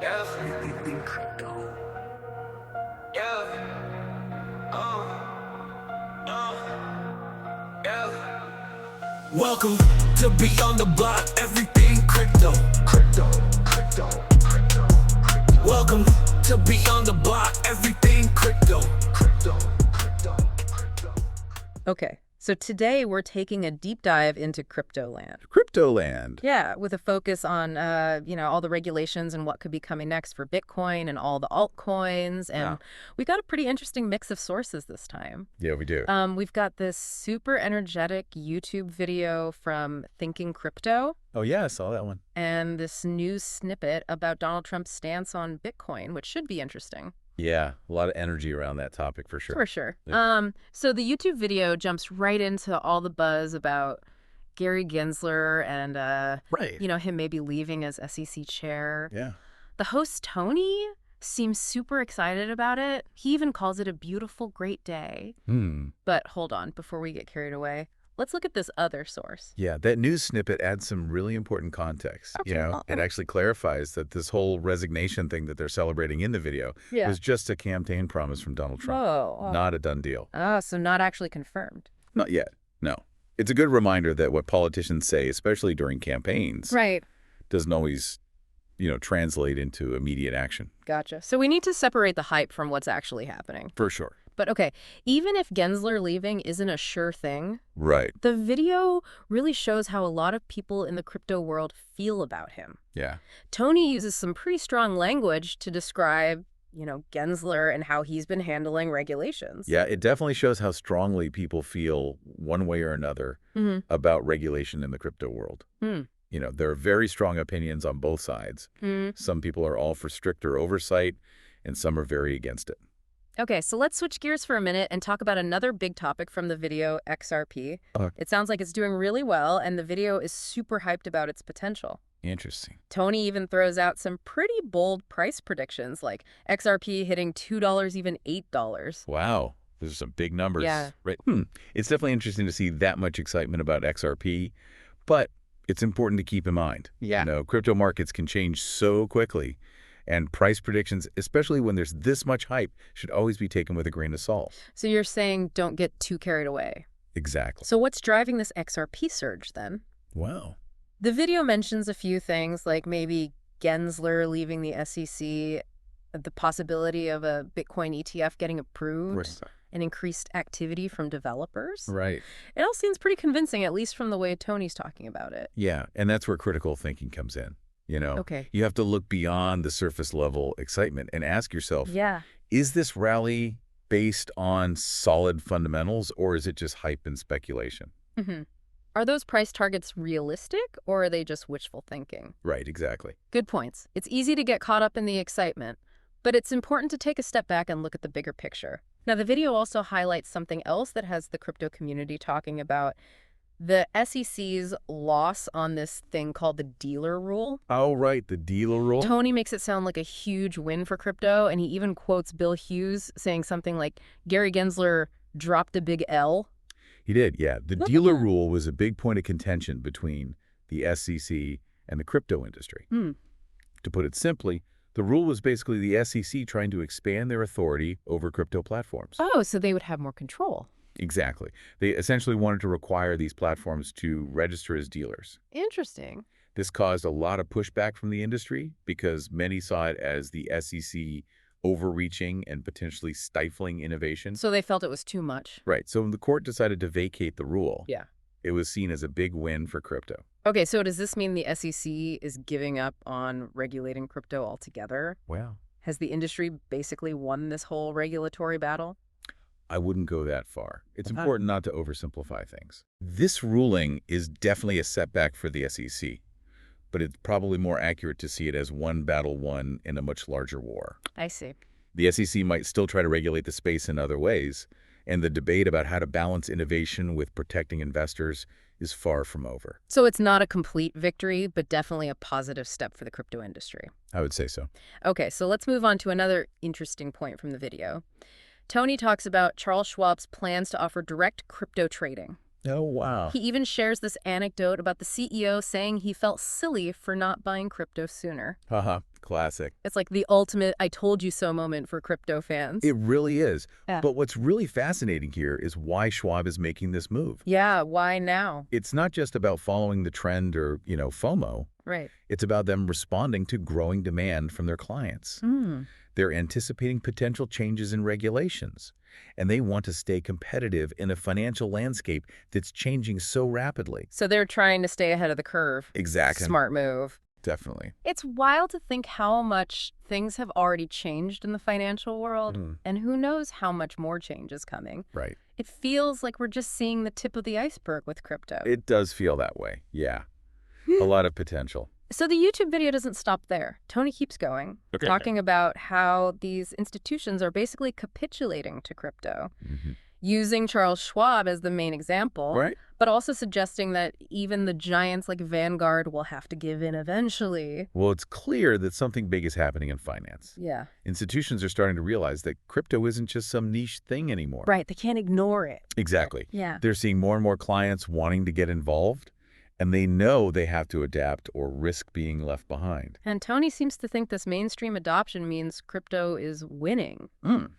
Yeah, yeah, yeah. Welcome to Beyond the Block, everything crypto. Welcome to Beyond the Block, everything crypto. Okay, so today we're taking a deep dive into crypto land. Cryptoland. Yeah, with a focus on, all the regulations and what could be coming next for Bitcoin and all the altcoins. And we got a pretty interesting mix of sources this time. Yeah, we do. We've got this super energetic YouTube video from Thinking Crypto Oh, yeah, I saw that one. and this news snippet about Donald Trump's stance on Bitcoin, which should be interesting. Yeah, a lot of energy around that topic for sure. For sure. Yeah. So the YouTube video jumps right into all the buzz about Gary Gensler and, Right. him maybe leaving as SEC chair. Yeah. The host, Tony, seems super excited about it. He even calls it a beautiful, great day. But hold on, before we get carried away, let's look at this other source. Yeah, that news snippet adds some really important context. Okay. It actually clarifies that this whole resignation thing that they're celebrating in the video Yeah. was just a campaign promise from Donald Trump. Whoa. Not a done deal. Oh, so not actually confirmed. Not yet. No. It's a good reminder that what politicians say, especially during campaigns, Right. doesn't always, translate into immediate action. Gotcha. So we need to separate the hype from what's actually happening. For sure. But okay, even if Gensler leaving isn't a sure thing, Right. the video really shows how a lot of people in the crypto world feel about him. Yeah. Tony uses some pretty strong language to describe, Gensler and how he's been handling regulations. Yeah, it definitely shows how strongly people feel one way or another Mm-hmm. about regulation in the crypto world. There are very strong opinions on both sides. Some people are all for stricter oversight, and some are very against it. Okay, so let's switch gears for a minute and talk about another big topic from the video, XRP. It sounds like it's doing really well, and the video is super hyped about its potential. Interesting. Tony even throws out some pretty bold price predictions, like XRP hitting $2, even $8. Wow. Those are some big numbers. Yeah. Right. It's definitely interesting to see that much excitement about XRP, but it's important to keep in mind. Yeah. Crypto markets can change so quickly, and price predictions, especially when there's this much hype, should always be taken with a grain of salt. So you're saying don't get too carried away. Exactly. So what's driving this XRP surge then? Wow. The video mentions a few things like maybe Gensler leaving the SEC, the possibility of a Bitcoin ETF getting approved, and increased activity from developers. Right. It all seems pretty convincing, at least from the way Tony's talking about it. Yeah, and that's where critical thinking comes in. Okay. You have to look beyond the surface level excitement and ask yourself, Yeah. is this rally based on solid fundamentals, or is it just hype and speculation? Mm-hmm. Are those price targets realistic, or are they just wishful thinking? Right, exactly. Good points. It's easy to get caught up in the excitement, but it's important to take a step back and look at the bigger picture. Now, the video also highlights something else that has the crypto community talking about the SEC's loss on this thing called the dealer rule. Oh, right, the dealer rule. Tony makes it sound like a huge win for crypto, and he even quotes Bill Hughes saying something like, Gary Gensler dropped a big L. He did, yeah. The dealer rule was a big point of contention between the SEC and the crypto industry. To put it simply, the rule was basically the SEC trying to expand their authority over crypto platforms. Oh, so they would have more control. Exactly. They essentially wanted to require these platforms to register as dealers. Interesting. This caused a lot of pushback from the industry because many saw it as the SEC overreaching and potentially stifling innovation. So they felt it was too much. Right. So when the court decided to vacate the rule, Yeah. it was seen as a big win for crypto. Okay, so does this mean the SEC is giving up on regulating crypto altogether? Wow. Has the industry basically won this whole regulatory battle? I wouldn't go that far. It's important not to oversimplify things. This ruling is definitely a setback for the SEC, but it's probably more accurate to see it as one battle won in a much larger war. I see. The SEC might still try to regulate the space in other ways, and the debate about how to balance innovation with protecting investors is far from over. So it's not a complete victory, but definitely a positive step for the crypto industry. I would say so. Okay, so let's move on to another interesting point from the video. Tony talks about Charles Schwab's plans to offer direct crypto trading. Oh, wow. He even shares this anecdote about the CEO saying he felt silly for not buying crypto sooner. Classic. It's like the ultimate I told you so moment for crypto fans. It really is. Yeah. But what's really fascinating here is why Schwab is making this move. Yeah, why now? It's not just about following the trend or, FOMO. Right. It's about them responding to growing demand from their clients. They're anticipating potential changes in regulations, and they want to stay competitive in a financial landscape that's changing so rapidly. So they're trying to stay ahead of the curve. Exactly. Smart move. Definitely. It's wild to think how much things have already changed in the financial world, and who knows how much more change is coming. Right. It feels like we're just seeing the tip of the iceberg with crypto. It does feel that way. Yeah. A lot of potential. So the YouTube video doesn't stop there. Tony keeps going, talking about how these institutions are basically capitulating to crypto, using Charles Schwab as the main example, Right. but also suggesting that even the giants like Vanguard will have to give in eventually. Well, it's clear that something big is happening in finance. Yeah. Institutions are starting to realize that crypto isn't just some niche thing anymore. Right. They can't ignore it. Exactly. Yeah. They're seeing more and more clients wanting to get involved, and they know they have to adapt or risk being left behind. And Tony seems to think this mainstream adoption means crypto is winning.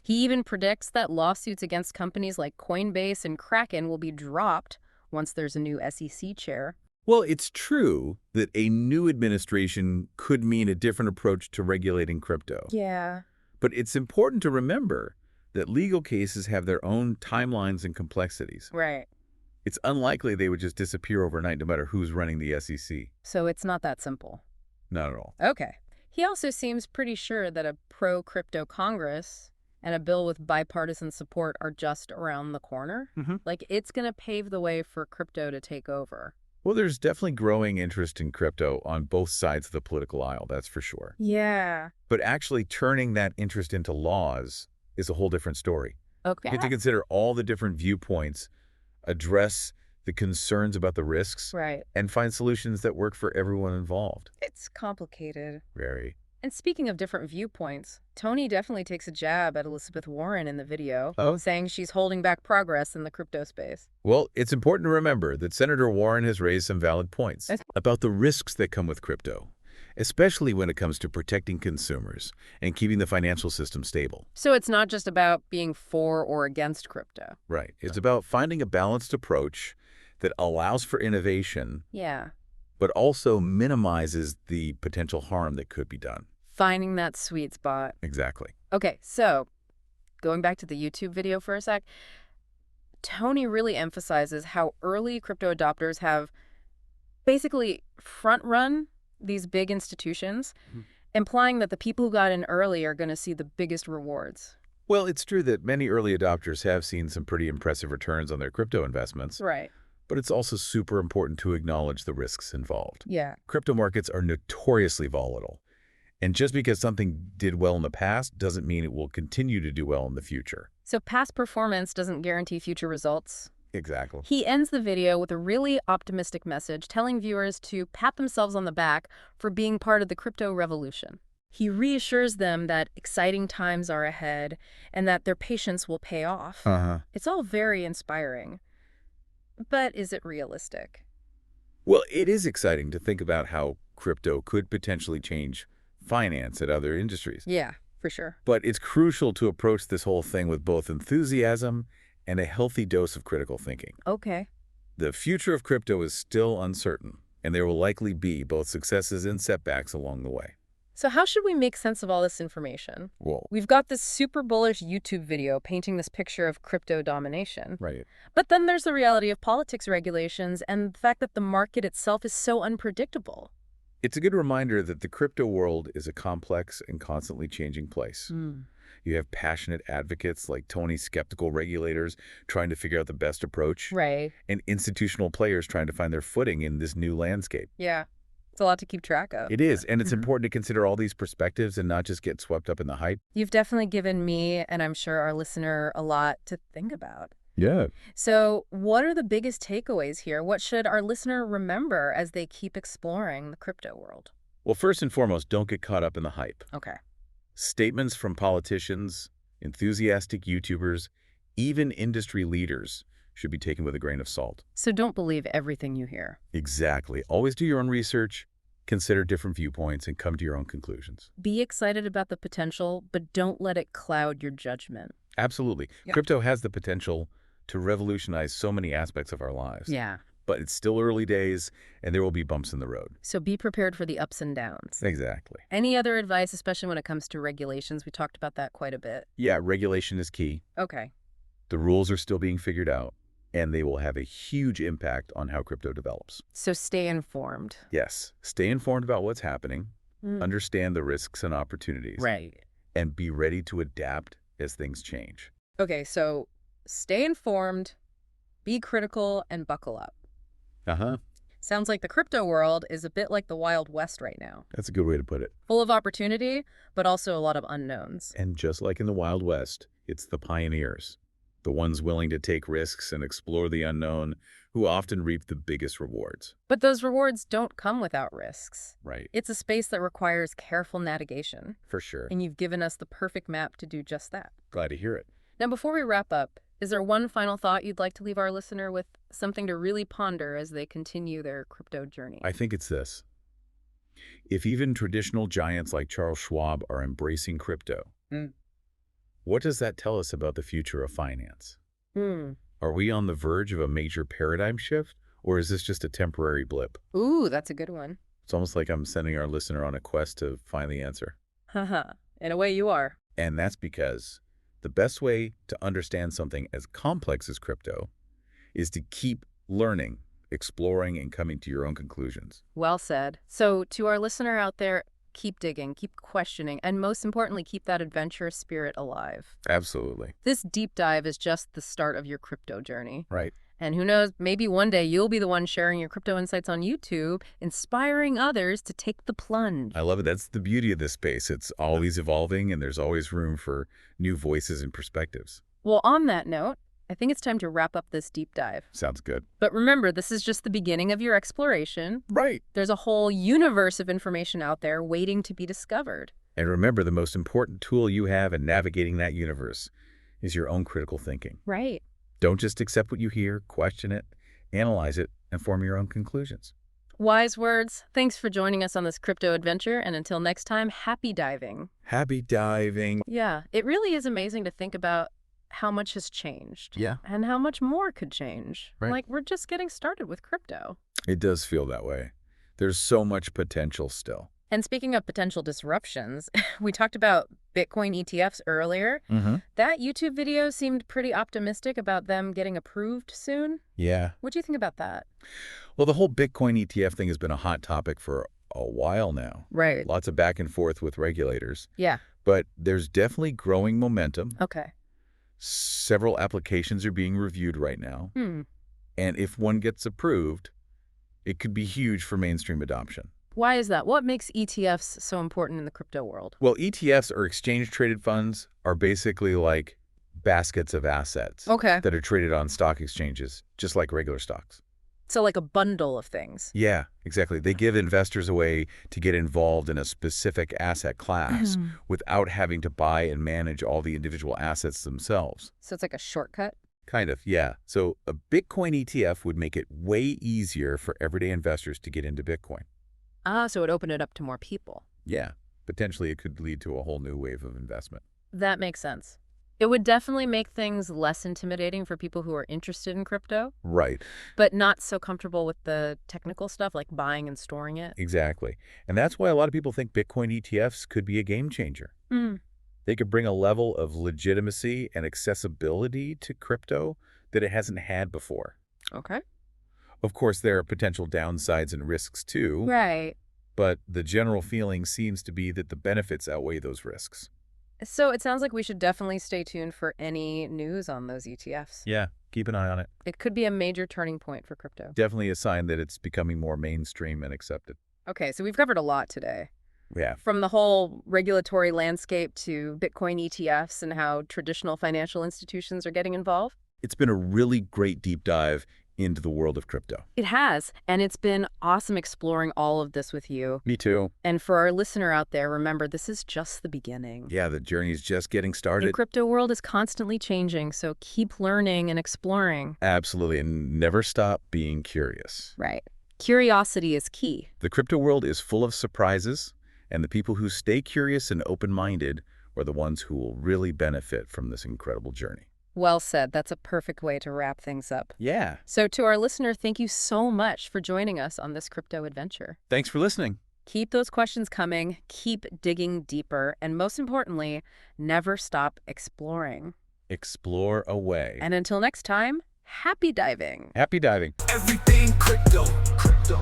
He even predicts that lawsuits against companies like Coinbase and Kraken will be dropped once there's a new SEC chair. Well, it's true that a new administration could mean a different approach to regulating crypto. Yeah. But it's important to remember that legal cases have their own timelines and complexities. Right. It's unlikely they would just disappear overnight no matter who's running the SEC. So it's not that simple. Not at all. Okay. He also seems pretty sure that a pro-crypto Congress and a bill with bipartisan support are just around the corner. Like, it's going to pave the way for crypto to take over. Well, there's definitely growing interest in crypto on both sides of the political aisle, that's for sure. Yeah. But actually turning that interest into laws is a whole different story. Okay. You have to consider all the different viewpoints, address the concerns about the risks, Right. and find solutions that work for everyone involved. It's complicated. Very. And speaking of different viewpoints, Tony definitely takes a jab at Elizabeth Warren in the video, Oh. saying she's holding back progress in the crypto space. Well, it's important to remember that Senator Warren has raised some valid points about the risks that come with crypto, especially when it comes to protecting consumers and keeping the financial system stable. So it's not just about being for or against crypto. Right. It's about finding a balanced approach that allows for innovation, Yeah. but also minimizes the potential harm that could be done. Finding that sweet spot. Exactly. Okay, so going back to the YouTube video for a sec, Tony really emphasizes how early crypto adopters have basically front-run these big institutions, implying that the people who got in early are going to see the biggest rewards. Well, it's true that many early adopters have seen some pretty impressive returns on their crypto investments, Right. but it's also super important to acknowledge the risks involved. Yeah. Crypto markets are notoriously volatile, and just because something did well in the past doesn't mean it will continue to do well in the future. So past performance doesn't guarantee future results. Exactly. He ends the video with a really optimistic message, telling viewers to pat themselves on the back for being part of the crypto revolution. He reassures them that exciting times are ahead and that their patience will pay off. It's all very inspiring. But is it realistic? Well, it is exciting to think about how crypto could potentially change finance at other industries. Yeah, for sure. But it's crucial to approach this whole thing with both enthusiasm and a healthy dose of critical thinking. Okay. The future of crypto is still uncertain, and there will likely be both successes and setbacks along the way. So how should we make sense of all this information? Well, We've got this super bullish YouTube video painting this picture of crypto domination. right. But then there's the reality of politics regulations and the fact that the market itself is so unpredictable. It's a good reminder that the crypto world is a complex and constantly changing place. You have passionate advocates like Tony's skeptical regulators trying to figure out the best approach, Right. and institutional players trying to find their footing in this new landscape. Yeah. It's a lot to keep track of. It is, and it's important to consider all these perspectives and not just get swept up in the hype. You've definitely given me, and I'm sure our listener, a lot to think about. Yeah. So what are the biggest takeaways here? What should our listener remember as they keep exploring the crypto world? Well, first and foremost, don't get caught up in the hype. Okay. Statements from politicians, enthusiastic YouTubers, even industry leaders should be taken with a grain of salt. So don't believe everything you hear. Exactly. Always do your own research, consider different viewpoints, and come to your own conclusions. Be excited about the potential, but don't let it cloud your judgment. Absolutely. Yeah. Crypto has the potential to revolutionize so many aspects of our lives. Yeah. But it's still early days, and there will be bumps in the road. So be prepared for the ups and downs. Exactly. Any other advice, especially when it comes to regulations? We talked about that quite a bit. Yeah, regulation is key. Okay. The rules are still being figured out, and they will have a huge impact on how crypto develops. So stay informed. Yes, stay informed about what's happening, Mm. understand the risks and opportunities, Right. and be ready to adapt as things change. Okay, so stay informed, be critical, and buckle up. Uh-huh. Sounds like the crypto world is a bit like the Wild West right now. That's a good way to put it. Full of opportunity, but also a lot of unknowns. And just like in the Wild West, it's the pioneers, the ones willing to take risks and explore the unknown, who often reap the biggest rewards. But those rewards don't come without risks. Right. It's a space that requires careful navigation, For sure. and you've given us the perfect map to do just that. Glad to hear it. Now, before we wrap up, is there one final thought you'd like to leave our listener with, something to really ponder as they continue their crypto journey? I think it's this. If even traditional giants like Charles Schwab are embracing crypto, what does that tell us about the future of finance? Are we on the verge of a major paradigm shift, or is this just a temporary blip? Ooh, that's a good one. It's almost like I'm sending our listener on a quest to find the answer. Haha, in a way you are. And that's because the best way to understand something as complex as crypto is to keep learning, exploring, and coming to your own conclusions. Well said. So to our listener out there, keep digging, keep questioning, and most importantly, keep that adventurous spirit alive. Absolutely. This deep dive is just the start of your crypto journey. Right. And who knows, maybe one day you'll be the one sharing your crypto insights on YouTube, inspiring others to take the plunge. I love it. That's the beauty of this space. It's always evolving, and there's always room for new voices and perspectives. Well, on that note, I think it's time to wrap up this deep dive. Sounds good. But remember, this is just the beginning of your exploration. Right. There's a whole universe of information out there waiting to be discovered. And remember, the most important tool you have in navigating that universe is your own critical thinking. Right. Don't just accept what you hear, question it, analyze it, and form your own conclusions. Wise words. Thanks for joining us on this crypto adventure. And until next time, happy diving. Happy diving. Yeah, it really is amazing to think about how much has changed. Yeah. And how much more could change. Right. Like, we're just getting started with crypto. It does feel that way. There's so much potential still. And speaking of potential disruptions, we talked about Bitcoin ETFs earlier. That YouTube video seemed pretty optimistic about them getting approved soon. Yeah. What do you think about that? Well, the whole Bitcoin ETF thing has been a hot topic for a while now. Right. Lots of back and forth with regulators. Yeah. But there's definitely growing momentum. Okay. Several applications are being reviewed right now. Hmm. And if one gets approved, it could be huge for mainstream adoption. Why is that? What makes ETFs so important in the crypto world? Well, ETFs, or exchange-traded funds, are basically like baskets of assets Okay. that are traded on stock exchanges, just like regular stocks. So like a bundle of things. Yeah, exactly. They give investors a way to get involved in a specific asset class without having to buy and manage all the individual assets themselves. So it's like a shortcut? Kind of, yeah. So a Bitcoin ETF would make it way easier for everyday investors to get into Bitcoin. Ah, so it opened it up to more people. Yeah, potentially it could lead to a whole new wave of investment. That makes sense. It would definitely make things less intimidating for people who are interested in crypto, Right, but not so comfortable with the technical stuff like buying and storing it. exactly. And that's why a lot of people think Bitcoin ETFs could be a game changer. Hmm. They could bring a level of legitimacy and accessibility to crypto that it hasn't had before. Okay. Of course, there are potential downsides and risks too, Right. but the general feeling seems to be that the benefits outweigh those risks. So it sounds like we should definitely stay tuned for any news on those ETFs. Yeah, keep an eye on it. It could be a major turning point for crypto. Definitely a sign that it's becoming more mainstream and accepted. Okay, so we've covered a lot today. Yeah, From the whole regulatory landscape to Bitcoin ETFs and how traditional financial institutions are getting involved. it's been a really great deep dive into the world of crypto. It has, and it's been awesome exploring all of this with you. Me too. And for our listener out there, remember, this is just the beginning. Yeah, the journey's just getting The started. crypto world is constantly changing, so keep learning and exploring. Absolutely, and never stop being curious. Right. Curiosity is key. The crypto world is full of surprises, and the people who stay curious and open-minded are the ones who will really benefit from this incredible journey. Well said. That's a perfect way to wrap things up. Yeah. So to our listener, thank you so much for joining us on this crypto adventure. Thanks for listening. Keep those questions coming, keep digging deeper, and most importantly, never stop exploring. Explore away. And until next time, happy diving. Happy diving. Everything crypto, crypto.